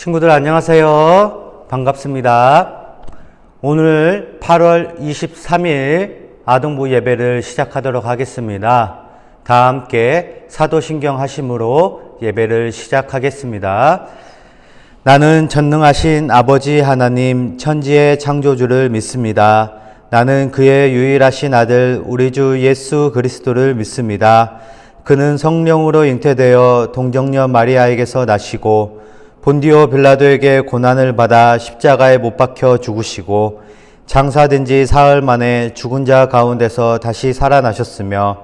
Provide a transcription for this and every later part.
친구들 안녕하세요. 반갑습니다. 오늘 8월 23일 아동부 예배를 시작하도록 하겠습니다. 다 함께 사도신경 하심으로 예배를 시작하겠습니다. 나는 전능하신 아버지 하나님 천지의 창조주를 믿습니다. 나는 그의 유일하신 아들 우리 주 예수 그리스도를 믿습니다. 그는 성령으로 잉태되어 동정녀 마리아에게서 나시고 본디오 빌라도에게 고난을 받아 십자가에 못 박혀 죽으시고 장사된 지 사흘 만에 죽은 자 가운데서 다시 살아나셨으며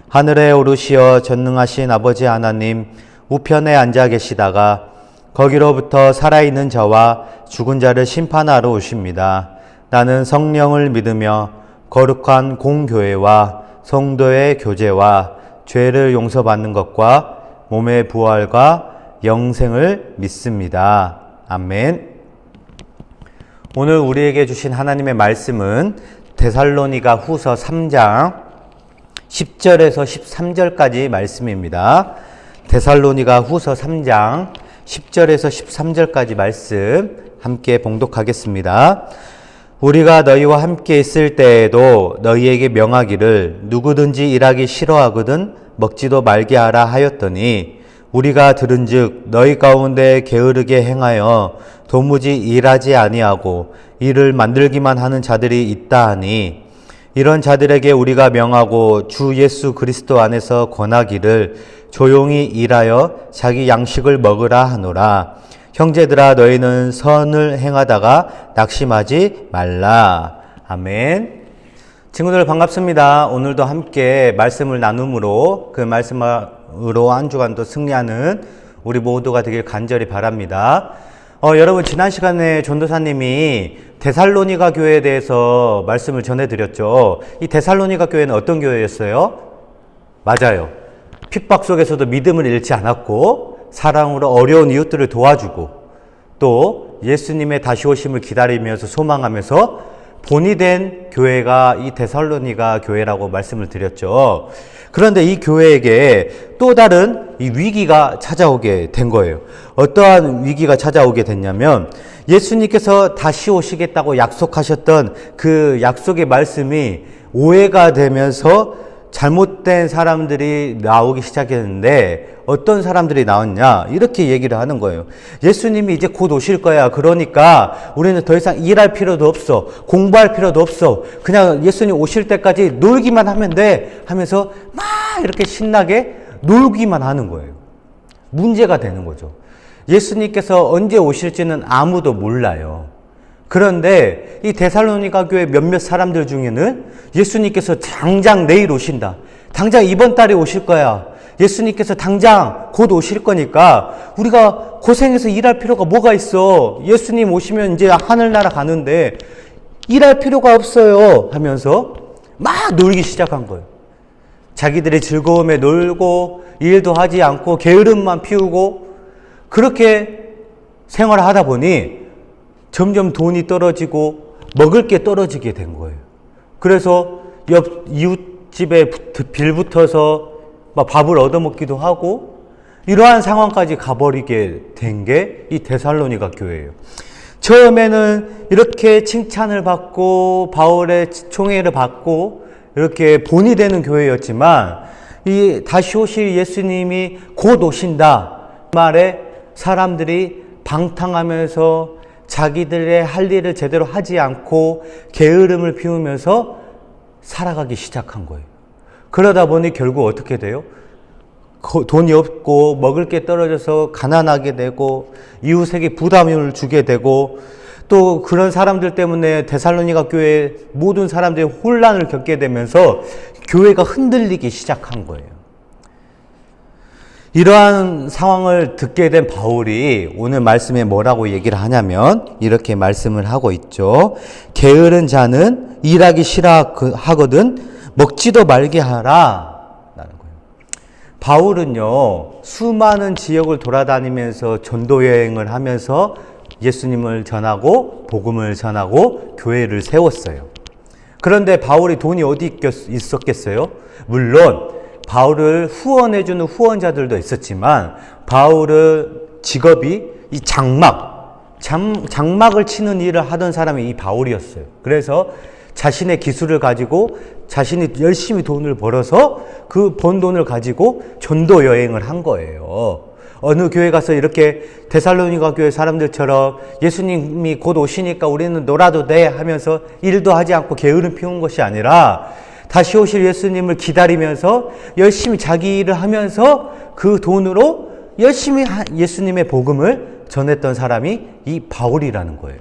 하늘에 오르시어 전능하신 아버지 하나님 우편에 앉아 계시다가 거기로부터 살아있는 자와 죽은 자를 심판하러 오십니다. 나는 성령을 믿으며 거룩한 공교회와 성도의 교제와 죄를 용서받는 것과 몸의 부활과 영생을 믿습니다. 아멘. 오늘 우리에게 주신 하나님의 말씀은 데살로니가 후서 3장 10절에서 13절까지 말씀입니다. 데살로니가 후서 3장 10절에서 13절까지 말씀 함께 봉독하겠습니다. 우리가 너희와 함께 있을 때에도 너희에게 명하기를 누구든지 일하기 싫어하거든 먹지도 말게 하라 하였더니 우리가 들은즉 너희 가운데 게으르게 행하여 도무지 일하지 아니하고 일을 만들기만 하는 자들이 있다 하니 이런 자들에게 우리가 명하고 주 예수 그리스도 안에서 권하기를 조용히 일하여 자기 양식을 먹으라 하노라. 형제들아 너희는 선을 행하다가 낙심하지 말라. 아멘. 친구들 반갑습니다. 오늘도 함께 말씀을 나눔으로 그 말씀으로 한 주간도 승리하는 우리 모두가 되길 간절히 바랍니다. 여러분 지난 시간에 전도사님이 데살로니가 교회에 대해서 말씀을 전해드렸죠. 이 데살로니가 교회는 어떤 교회였어요? 맞아요. 핍박 속에서도 믿음을 잃지 않았고 사랑으로 어려운 이웃들을 도와주고 또 예수님의 다시 오심을 기다리면서 소망하면서 본이 된 교회가 이 데살로니가 교회라고 말씀을 드렸죠. 그런데 이 교회에게 또 다른 이 위기가 찾아오게 된 거예요. 어떠한 위기가 찾아오게 됐냐면 예수님께서 다시 오시겠다고 약속하셨던 그 약속의 말씀이 오해가 되면서 잘못된 사람들이 나오기 시작했는데 어떤 사람들이 나왔냐 이렇게 얘기를 하는 거예요. 예수님이 이제 곧 오실 거야. 그러니까 우리는 더 이상 일할 필요도 없어. 공부할 필요도 없어. 그냥 예수님 오실 때까지 놀기만 하면 돼 하면서 막 이렇게 신나게 놀기만 하는 거예요. 문제가 되는 거죠. 예수님께서 언제 오실지는 아무도 몰라요. 그런데 이 데살로니가 교회 몇몇 사람들 중에는 예수님께서 당장 내일 오신다. 당장 이번 달에 오실 거야. 예수님께서 당장 곧 오실 거니까 우리가 고생해서 일할 필요가 뭐가 있어. 예수님 오시면 이제 하늘나라 가는데 일할 필요가 없어요 하면서 막 놀기 시작한 거예요. 자기들의 즐거움에 놀고 일도 하지 않고 게으름만 피우고 그렇게 생활을 하다 보니 점점 돈이 떨어지고 먹을 게 떨어지게 된 거예요. 그래서 옆 이웃집에 빌붙어서 막 밥을 얻어먹기도 하고 이러한 상황까지 가버리게 된 게 이 데살로니가 교회예요. 처음에는 이렇게 칭찬을 받고 바울의 총애를 받고 이렇게 본이 되는 교회였지만 이 다시 오실 예수님이 곧 오신다 말에 사람들이 방탕하면서 자기들의 할 일을 제대로 하지 않고 게으름을 피우면서 살아가기 시작한 거예요. 그러다 보니 결국 어떻게 돼요? 돈이 없고 먹을 게 떨어져서 가난하게 되고 이웃에게 부담을 주게 되고 또 그런 사람들 때문에 데살로니가 교회 모든 사람들이 혼란을 겪게 되면서 교회가 흔들리기 시작한 거예요. 이러한 상황을 듣게 된 바울이 오늘 말씀에 뭐라고 얘기를 하냐면 이렇게 말씀을 하고 있죠. 게으른 자는 일하기 싫어하거든 먹지도 말게 하라 라는 거예요. 바울은요 수많은 지역을 돌아다니면서 전도 여행을 하면서 예수님을 전하고 복음을 전하고 교회를 세웠어요. 그런데 바울이 돈이 어디 있었겠어요? 물론 바울을 후원해주는 후원자들도 있었지만 바울의 직업이 이 장막을 치는 일을 하던 사람이 이 바울이었어요. 그래서 자신의 기술을 가지고 자신이 열심히 돈을 벌어서 그 번 돈을 가지고 전도 여행을 한 거예요. 어느 교회 가서 이렇게 데살로니가 교회 사람들처럼 예수님이 곧 오시니까 우리는 놀아도 돼 하면서 일도 하지 않고 게으름 피운 것이 아니라 다시 오실 예수님을 기다리면서 열심히 자기 일을 하면서 그 돈으로 열심히 예수님의 복음을 전했던 사람이 이 바울이라는 거예요.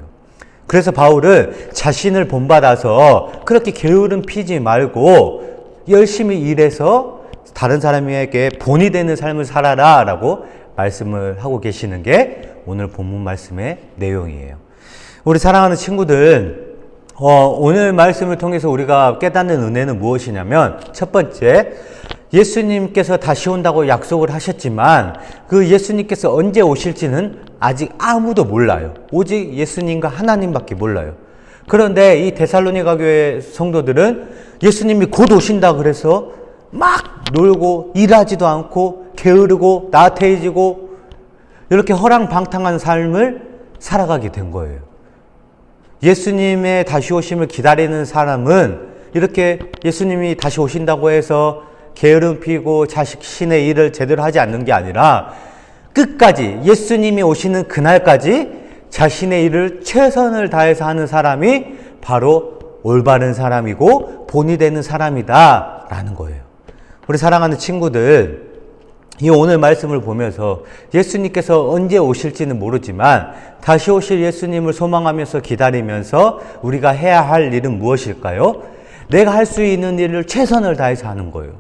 그래서 바울은 자신을 본받아서 그렇게 게으름 피지 말고 열심히 일해서 다른 사람에게 본이 되는 삶을 살아라 라고 말씀을 하고 계시는 게 오늘 본문 말씀의 내용이에요. 우리 사랑하는 친구들, 오늘 말씀을 통해서 우리가 깨닫는 은혜는 무엇이냐면, 첫 번째, 예수님께서 다시 온다고 약속을 하셨지만 그 예수님께서 언제 오실지는 아직 아무도 몰라요. 오직 예수님과 하나님밖에 몰라요. 그런데 이 데살로니가 교회 성도들은 예수님이 곧 오신다 그래서 막 놀고 일하지도 않고 게으르고 나태해지고 이렇게 허랑방탕한 삶을 살아가게 된 거예요. 예수님의 다시 오심을 기다리는 사람은 이렇게 예수님이 다시 오신다고 해서 게으름 피고 자신의 일을 제대로 하지 않는 게 아니라 끝까지 예수님이 오시는 그날까지 자신의 일을 최선을 다해서 하는 사람이 바로 올바른 사람이고 본이 되는 사람이다 라는 거예요. 우리 사랑하는 친구들, 이 오늘 말씀을 보면서 예수님께서 언제 오실지는 모르지만 다시 오실 예수님을 소망하면서 기다리면서 우리가 해야 할 일은 무엇일까요? 내가 할 수 있는 일을 최선을 다해서 하는 거예요.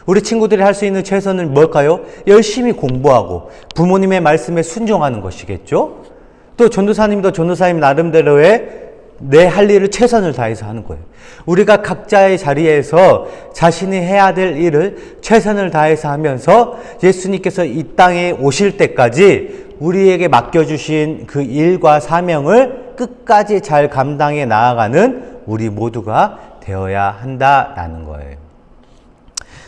우리 친구들이 할 수 있는 최선은 뭘까요? 열심히 공부하고 부모님의 말씀에 순종하는 것이겠죠? 또 전도사님도 전도사님 나름대로의 내 할 일을 최선을 다해서 하는 거예요. 우리가 각자의 자리에서 자신이 해야 될 일을 최선을 다해서 하면서 예수님께서 이 땅에 오실 때까지 우리에게 맡겨주신 그 일과 사명을 끝까지 잘 감당해 나아가는 우리 모두가 되어야 한다라는 거예요.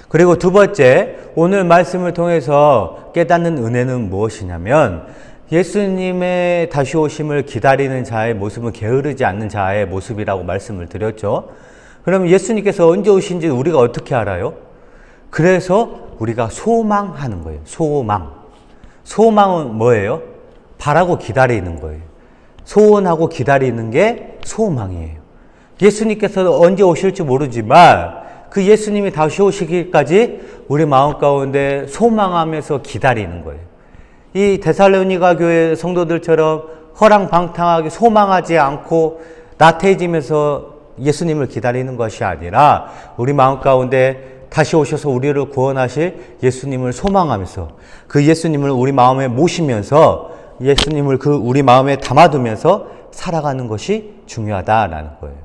그리고 두 번째, 오늘 말씀을 통해서 깨닫는 은혜는 무엇이냐면 예수님의 다시 오심을 기다리는 자의 모습은 게으르지 않는 자의 모습이라고 말씀을 드렸죠. 그럼 예수님께서 언제 오신지 우리가 어떻게 알아요? 그래서 우리가 소망하는 거예요. 소망은 뭐예요? 바라고 기다리는 거예요. 소원하고 기다리는 게 소망이에요. 예수님께서 언제 오실지 모르지만 그 예수님이 다시 오시기까지 우리 마음 가운데 소망하면서 기다리는 거예요. 이 데살로니가 교회 성도들처럼 허랑방탕하게 소망하지 않고 나태해지면서 예수님을 기다리는 것이 아니라 우리 마음 가운데 다시 오셔서 우리를 구원하실 예수님을 소망하면서 그 예수님을 우리 마음에 모시면서 예수님을 우리 마음에 담아두면서 살아가는 것이 중요하다라는 거예요.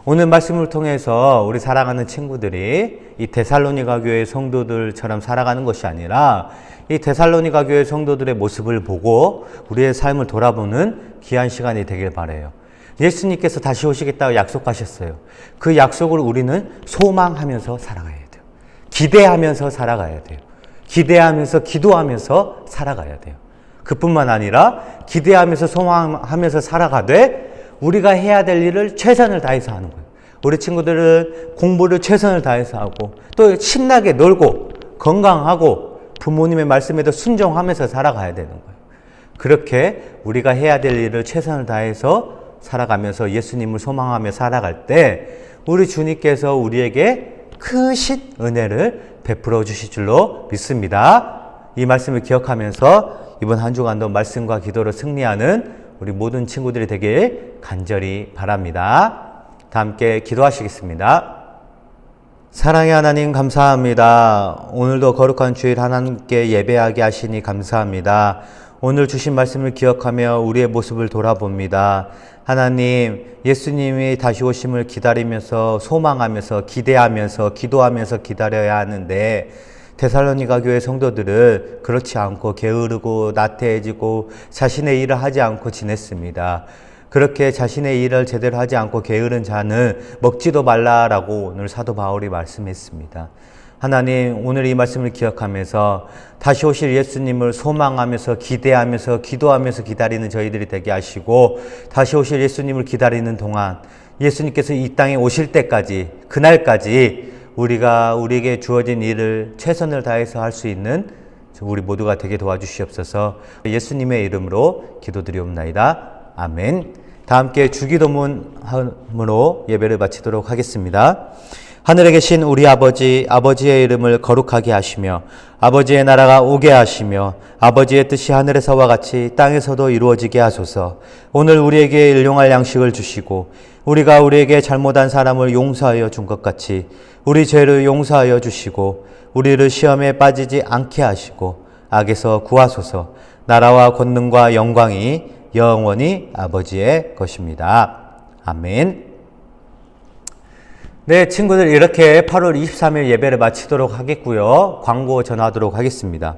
오늘 말씀을 통해서 우리 사랑하는 친구들이 이 데살로니가 교회 성도들처럼 살아가는 것이 아니라 이 데살로니가 교회 성도들의 모습을 보고 우리의 삶을 돌아보는 귀한 시간이 되길 바라요. 예수님께서 다시 오시겠다고 약속하셨어요. 그 약속을 우리는 소망하면서 살아가야 돼요. 기대하면서 살아가야 돼요. 기대하면서 기도하면서 살아가야 돼요. 그뿐만 아니라 기대하면서 소망하면서 살아가되 우리가 해야 될 일을 최선을 다해서 하는 거예요. 우리 친구들은 공부를 최선을 다해서 하고 또 신나게 놀고 건강하고 부모님의 말씀에도 순종하면서 살아가야 되는 거예요. 그렇게 우리가 해야 될 일을 최선을 다해서 살아가면서 예수님을 소망하며 살아갈 때 우리 주님께서 우리에게 크신 은혜를 베풀어 주실 줄로 믿습니다. 이 말씀을 기억하면서 이번 한 주간도 말씀과 기도로 승리하는 우리 모든 친구들이 되길 간절히 바랍니다. 다 함께 기도하시겠습니다. 사랑의 하나님 감사합니다. 오늘도 거룩한 주일 하나님께 예배하게 하시니 감사합니다. 오늘 주신 말씀을 기억하며 우리의 모습을 돌아봅니다. 하나님, 예수님이 다시 오심을 기다리면서 소망하면서 기대하면서 기도하면서 기다려야 하는데 데살로니가 교회 성도들은 그렇지 않고 게으르고 나태해지고 자신의 일을 하지 않고 지냈습니다. 그렇게 자신의 일을 제대로 하지 않고 게으른 자는 먹지도 말라라고 오늘 사도 바울이 말씀했습니다. 하나님, 오늘 이 말씀을 기억하면서 다시 오실 예수님을 소망하면서 기대하면서 기도하면서 기다리는 저희들이 되게 하시고, 다시 오실 예수님을 기다리는 동안 예수님께서 이 땅에 오실 때까지, 그날까지 우리에게 주어진 일을 최선을 다해서 할 수 있는 우리 모두가 되게 도와주시옵소서. 예수님의 이름으로 기도드리옵나이다. 아멘. 다 함께 주기도문으로 예배를 마치도록 하겠습니다. 하늘에 계신 우리 아버지, 아버지의 이름을 거룩하게 하시며 아버지의 나라가 오게 하시며 아버지의 뜻이 하늘에서와 같이 땅에서도 이루어지게 하소서. 오늘 우리에게 일용할 양식을 주시고 우리가 우리에게 잘못한 사람을 용서하여 준 것 같이 우리 죄를 용서하여 주시고 우리를 시험에 빠지지 않게 하시고 악에서 구하소서. 나라와 권능과 영광이 영원히 아버지의 것입니다. 아멘. 네, 친구들, 이렇게 8월 23일 예배를 마치도록 하겠고요. 광고 전하도록 하겠습니다.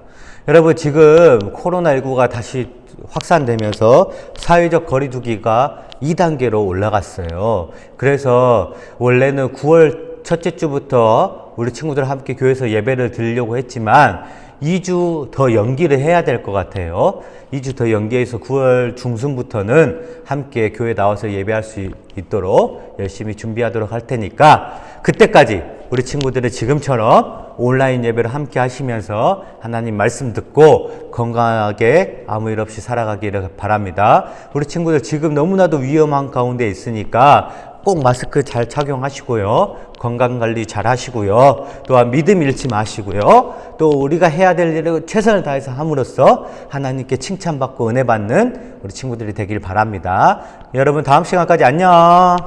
여러분, 지금 코로나19가 다시 확산되면서 사회적 거리두기가 2단계로 올라갔어요. 그래서 원래는 9월 첫째 주부터 우리 친구들 함께 교회에서 예배를 드리려고 했지만 2주 더 연기를 해야 될 것 같아요. 2주 더 연기해서 9월 중순부터는 함께 교회 나와서 예배할 수 있도록 열심히 준비하도록 할 테니까 그때까지 우리 친구들은 지금처럼 온라인 예배를 함께 하시면서 하나님 말씀 듣고 건강하게 아무 일 없이 살아가기를 바랍니다. 우리 친구들 지금 너무나도 위험한 가운데 있으니까 꼭 마스크 잘 착용하시고요. 건강관리 잘 하시고요. 또한 믿음 잃지 마시고요. 또 우리가 해야 될 일을 최선을 다해서 함으로써 하나님께 칭찬받고 은혜 받는 우리 친구들이 되길 바랍니다. 여러분, 다음 시간까지 안녕.